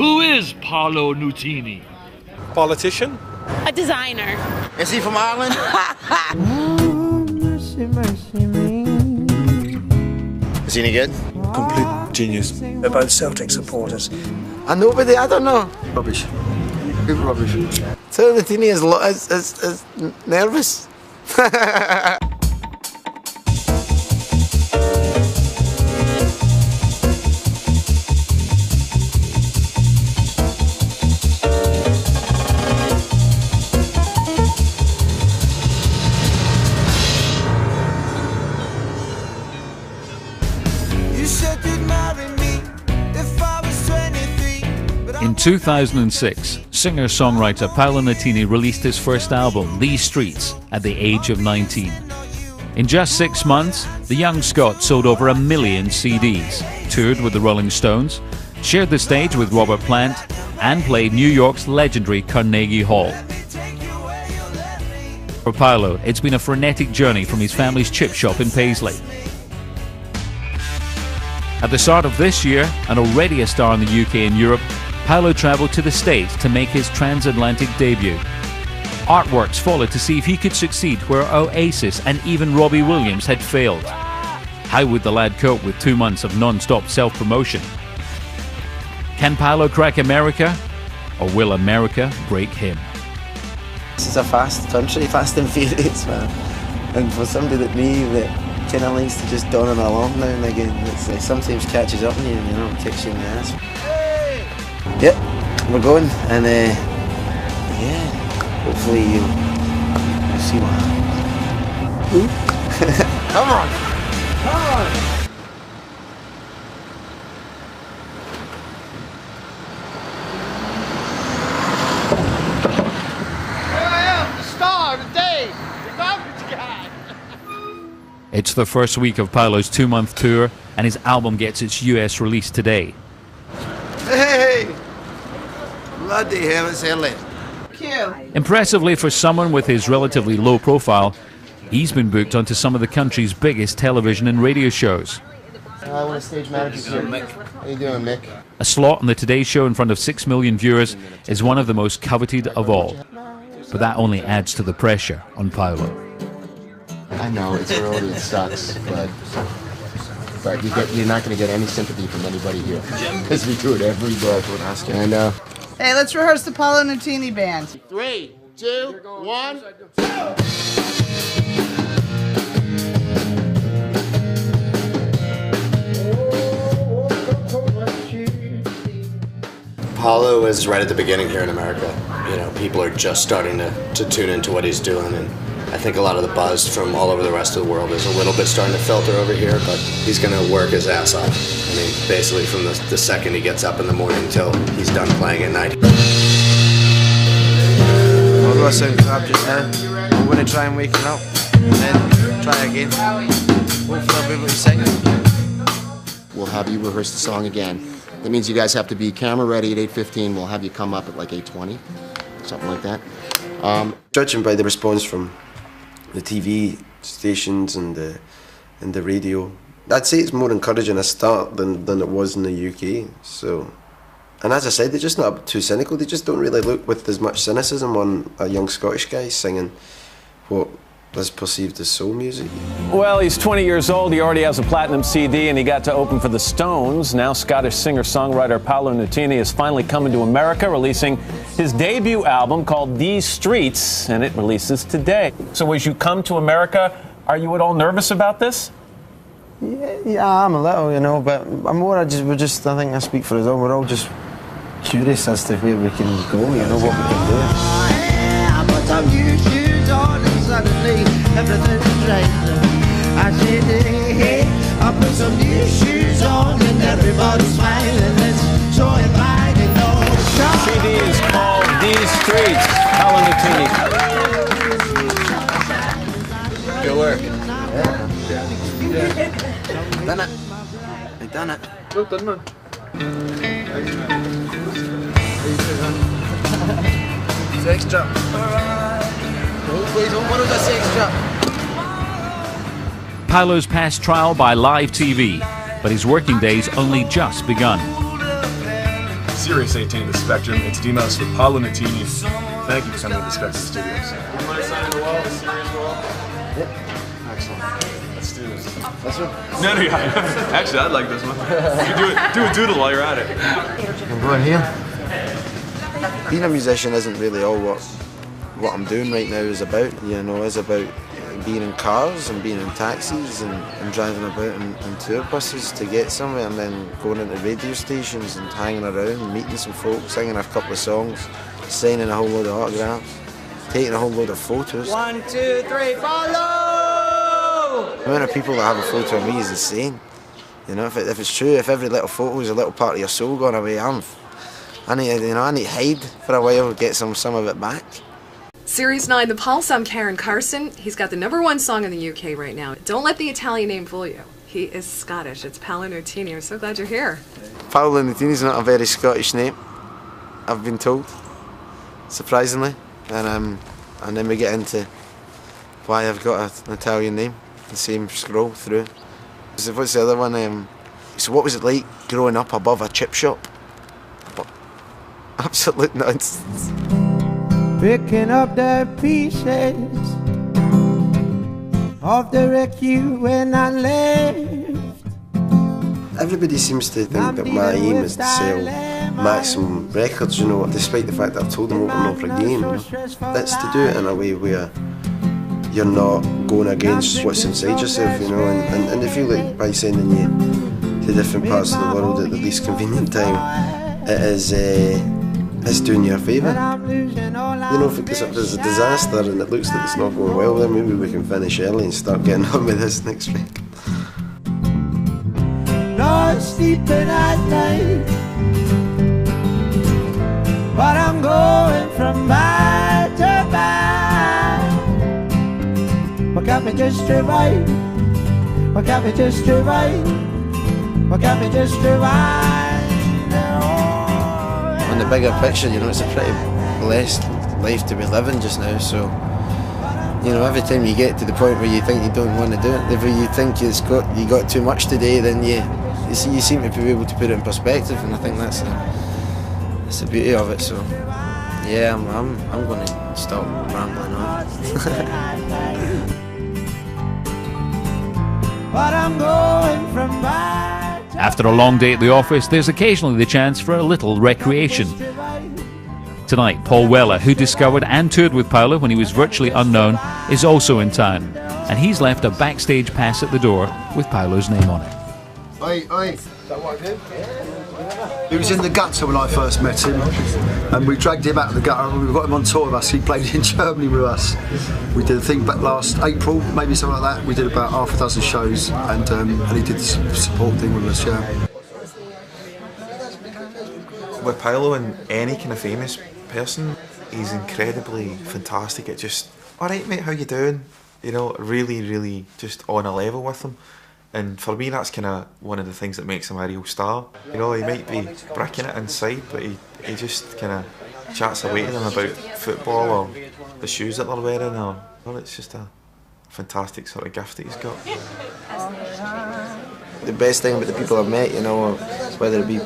Who is Paolo Nutini? Politician? A designer. Is he from Ireland? Is he any good? Complete genius. They're both Celtic supporters. And nobody, I don't know. Rubbish. Good rubbish. So Nutini is nervous. In 2006, singer-songwriter Paolo Nutini released his first album, These Streets, at the age of 19. In just 6 months, the young Scot sold over 1 million CDs, toured with the Rolling Stones, shared the stage with Robert Plant, and played New York's legendary Carnegie Hall. For Paolo, it's been a frenetic journey from his family's chip shop in Paisley. At the start of this year, and already a star in the UK and Europe, Paolo travelled to the States to make his transatlantic debut. Artworks followed to see if he could succeed where Oasis and even Robbie Williams had failed. How would the lad cope with 2 months of non-stop self-promotion? Can Paolo crack America, or will America break him? This is a fast country, fast and furious, man. And for somebody like me that kind of likes to just dawdle along now and again, it sometimes catches up on you, you know, kicks you in the ass. Yep, we're going, and yeah, hopefully you'll see what happens. Come on! Come on! Here I am, the star of the day, the garbage guy. It's the first week of Paolo's 2-month tour, and his album gets its US release today. Hey! Bloody hell, it's early. Impressively for someone with his relatively low profile, he's been booked onto some of the country's biggest television and radio shows. I want a stage manager here. Mick. How you doing, Mick? A slot on the Today Show in front of 6 million viewers is one of the most coveted of all. But that only adds to the pressure on Paolo. I know, it's early, it sucks, but you're not going to get any sympathy from anybody here, because we do it every day. I know. Hey, let's rehearse the Paolo Nutini band. 3, 2, 1. Paolo is right at the beginning here in America. You know, people are just starting to tune into what he's doing, and I think a lot of the buzz from all over the rest of the world is a little bit starting to filter over here, but he's going to work his ass off. I mean, basically from the second he gets up in the morning till he's done playing at night. Although I sound crap just now, I'm going to try and wake him up, and then try again. Hopefully I'll be able to sing. We'll have you rehearse the song again. That means you guys have to be camera ready at 8:15. We'll have you come up at like 8:20, something like that. Judging by the response from the TV stations and the radio, I'd say it's more encouraging a start than it was in the UK. So, and as I said, they're just not too cynical. They just don't really look with as much cynicism on a young Scottish guy singing what is perceived as soul music. Well, he's 20 years old. He already has a platinum CD, and he got to open for the Stones. Now Scottish singer-songwriter Paolo Nutini is finally coming to America, releasing his debut album called These Streets, and it releases today. So as you come to America, are you at all nervous about this? Yeah, I'm a little, you know, but I'm more, I think I speak for us all, we're all just curious as to where we can go, you know, what we can do. Put some new shoes on and suddenly everything's right. I said, hey, I put some new shoes on and everybody's smiling. It's so inviting, no. The CD is called These Streets. Paolo Nutini. Good work. Yeah. Done it. I done it. Well done, man. Sex trap. Please, what was that sex trap? Paolo's passed trial by live TV, but his working days only just begun. serious 18 of the spectrum. It's Demos with Paolo Nutini. Thank you for coming to the Spectrum Studios. You want to sign the wall, the serious wall? Yep. Excellent. Let's do this. This one? No, yeah. Actually, I'd like this one. You can do a doodle while you're at it. I'm going here. Being a musician isn't really all what I'm doing right now is about. You know, it's about being in cars and being in taxis and driving about in tour buses to get somewhere, and then going into radio stations and hanging around, meeting some folks, singing a couple of songs, signing a whole load of autographs, taking a whole load of photos. 1, 2, 3, follow! The amount of people that have a photo of me is insane. You know, if it's true, if every little photo is a little part of your soul gone away, I need to hide for a while to get some of it back. Series 9, The Pulse. I'm Karen Carson. He's got the #1 song in the UK right now. Don't let the Italian name fool you. He is Scottish. It's Paolo Nutini. I'm so glad you're here. Paolo Nutini is not a very Scottish name, I've been told, surprisingly. And then we get into why I've got an Italian name, the same scroll through. So what's the other one? So what was it like growing up above a chip shop? Absolute nonsense. Picking up the pieces of the wreck you when I left. Everybody seems to think that my aim is to sell maximum records, you know, despite the fact that I've told them over and over again. You know. That's to do it in a way where you're not going against what's inside yourself, you know, and they feel like by sending you to different parts of the world at the least convenient time, it is doing you a favour. You know, because if there's a disaster and it looks like it's not going well, then maybe we can finish early and start getting on with this next week. Not sleeping at night, but I'm going from bad to bad. What got me just to right? What got me just to right? What got me just to right? On the bigger picture, you know, it's a pretty blessed life to be living just now, so, you know, every time you get to the point where you think you don't want to do it, if you think you got too much today, then you seem to be able to put it in perspective, and I think that's the beauty of it. So yeah, I'm going to stop rambling on. But I'm going from After a long day at the office, there's occasionally the chance for a little recreation. Tonight, Paul Weller, who discovered and toured with Paolo when he was virtually unknown, is also in town, and he's left a backstage pass at the door with Paolo's name on it. Oi, oi. He was in the gutter when I first met him, and we dragged him out of the gutter and we got him on tour with us. He played in Germany with us. We did a thing back last April, maybe something like that. We did about half a dozen shows, and he did the support thing with us, yeah. With Paolo and any kind of famous person, he's incredibly fantastic at just, alright mate, how you doing? You know, really, really just on a level with him. And for me, that's kind of one of the things that makes him a real star. You know, he might be bricking it inside, but he just kind of chats away to them about football or the shoes that they're wearing. Or, well, it's just a fantastic sort of gift that he's got. The best thing about the people I've met, you know, whether it be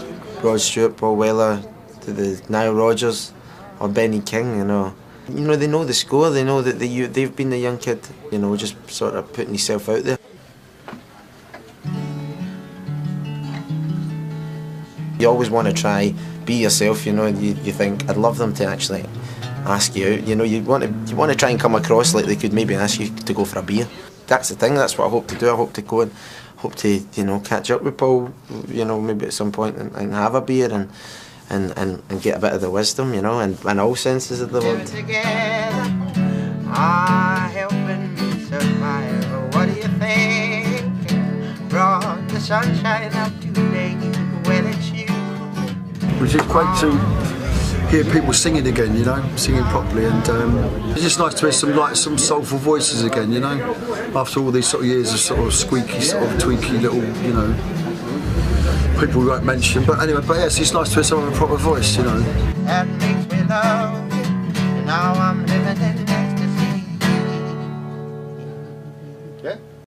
Rod Stewart, Paul Weller, to the Nile Rodgers or Benny King, you know, they know the score. They know that they've been the young kid, you know, just sort of putting himself out there. You always want to try, be yourself, you know, and you think, I'd love them to actually ask you out, you know, you want to try and come across like they could maybe ask you to go for a beer. That's the thing, that's what I hope to do. I hope to go and hope to, you know, catch up with Paul, you know, maybe at some point and have a beer and get a bit of the wisdom, you know, and all senses of the word. Helping me survive. What do you think? Brought the sunshine out today. Well, it's you. Which is great to hear people singing again, you know, singing properly, and it's just nice to hear some soulful voices again, you know, after all these sort of years of sort of squeaky, sort of tweaky little, you know, people we won't mention. But anyway, yes, it's nice to hear someone with a proper voice, you know. That makes me love. Now I'm living in